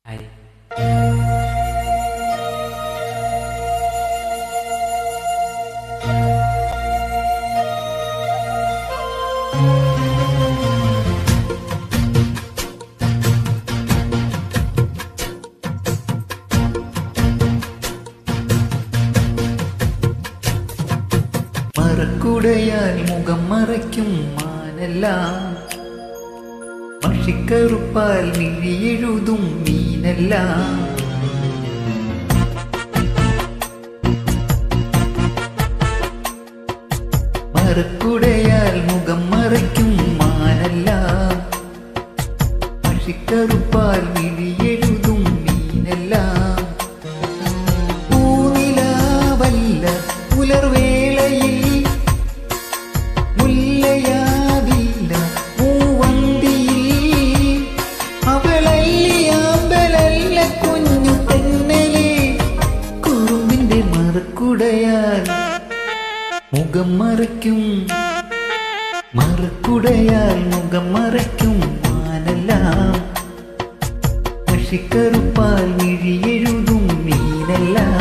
ആയി. മറക്കുടയാൽ മുഖം മറയ്ക്കും മാനെല്ലാം, മഷിക്കറുപ്പാൽ മിഴിയെഴുതും മീനെല്ലാം. മറക്കുടയാൽ മുഖം മറയ്ക്കും മാനെല്ലാം, മഷിക്കറുപ്പാൽ മിഴിയെഴുതും മീനെല്ലാം. പൂനിലാവല്ല പുലർവേളയിൽ മുല്ലയാവില്ല മൂവന്തിയിൽ, അവളല്ലിയാമ്പലല്ല കുഞ്ഞു തെന്നലേ. കുറുമ്പിന്റെ മറക്കുടയാൽ മുഖം മറയ്ക്കും, മറക്കുടയാൽ മുഖം മറയ്ക്കും മാനെല്ലാം, മഷിക്കറുപ്പാൽ മിഴിയെഴുതും മീനെല്ലാം.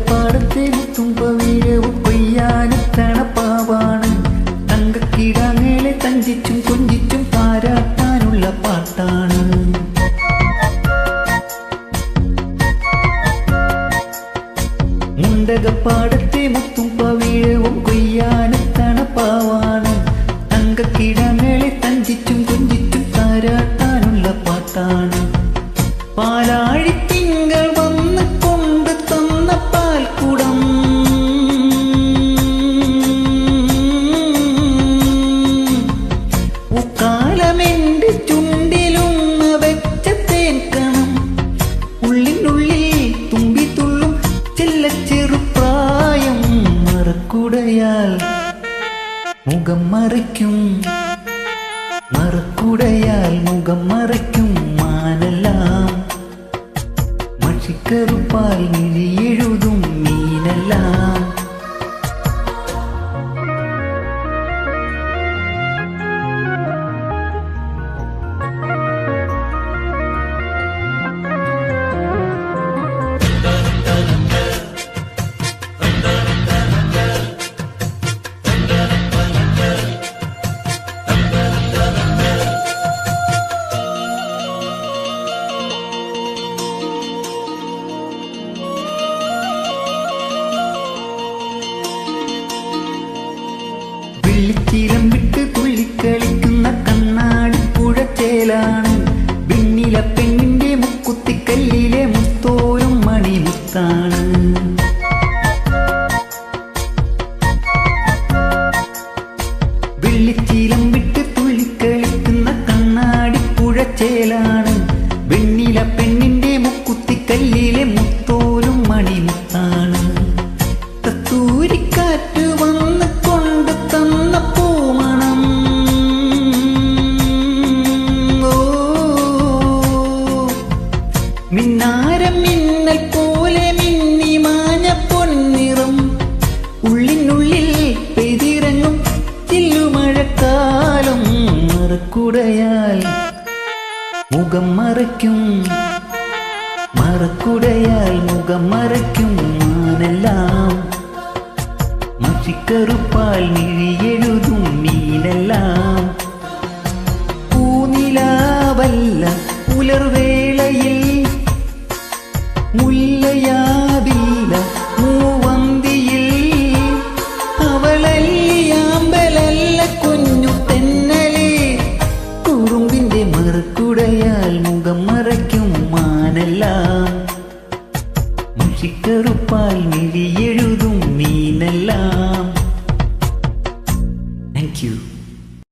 പാടത്തെ തുമ്പവീഴവും കൊയ്യാനത്തണപ്പാവാണ്, തങ്കക്കിടാങ്ങളെ തഞ്ചിച്ചും കൊഞ്ചിച്ചും പാരാട്ടാനുള്ള പാട്ടാണ്. മുണ്ടകപ്പാടത്തെ മുത്തുമ്പവീഴവും കൊയ്യാനത്തണപ്പാവാണ്, തങ്കക്കിടാങ്ങളെ തഞ്ചിച്ചും കൊഞ്ചിച്ചും പാരാട്ടാനുള്ള പാട്ടാണ്. പാലാഴിത്തിങ്കൾ വന്ന് കൊണ്ട് തന്ന പാൽക്കുടം, പൂക്കാലമെന്റെ ചുണ്ടിലുമ്മ വെച്ച തേൻകണം, ഉള്ളിനുള്ളിൽ തുമ്പിത്തുള്ളും ചെല്ലച്ചെറുപ്രായം. മറക്കുടയാൽ മുഖം മറയ്ക്കും, മറക്കുടയാൽ മുഖം മറയ്ക്കും മാനെല്ലാം, മഷിക്കറുപ്പാൽ മിഴിയെഴുതും മീനെല്ലാം. വെള്ളിച്ചീലം വിട്ട് തുള്ളിക്കളിക്കുന്ന കണ്ണാടി പുഴച്ചേലാണ്, വിണ്ണില പെണ്ണിന്റെ മുക്കുത്തിക്കല്ലിലെ മുത്തോരും മണിമുത്താണ്. വെള്ളിച്ചീലം വിട്ട് തുള്ളിക്കളിക്കുന്ന കണ്ണാടി പുഴച്ചേലാണ്, വെണ്ണില പെണ്ണിന്റെ മുക്കുത്തിക്കല്ലിലെ മുത്തോരും മണിമുത്താണ്. കത്തൂരിക്കാറ്റ് വന്ന് കൊണ്ട് തന്ന പൂമണം, മിന്നാരം മിന്നൽ പോലെ മിന്നി മാഞ്ഞ പൊന്നിറം, ഉള്ളിനുള്ളിൽ പെയ്തിറങ്ങും ചില്ലുമഴക്കാലം. മറക്കുടയാൽ മുഖം മറയ്ക്കും, മറക്കുടയാൽ മുഖം മറയ്ക്കും മാനെല്ലാം, മഷിക്കറുപ്പാൽ മിഴിയെഴുതും മീനെല്ലാം. പൂനിലാവല്ല പുലർവേളയിൽ മുല്ലയാവില്ല മൂവന്തിയിൽ, അവളല്ലിയാമ്പലല്ല കുഞ്ഞു തെന്നലേ. കുറുമ്പിന്റെ മറക്കുടയാൽ മുഖം മറയ്ക്കും മാനെല്ലാം, ചിക്കറുപ്പാൽ മിഴിയെഴുതും മീനെല്ലാം. Thank U.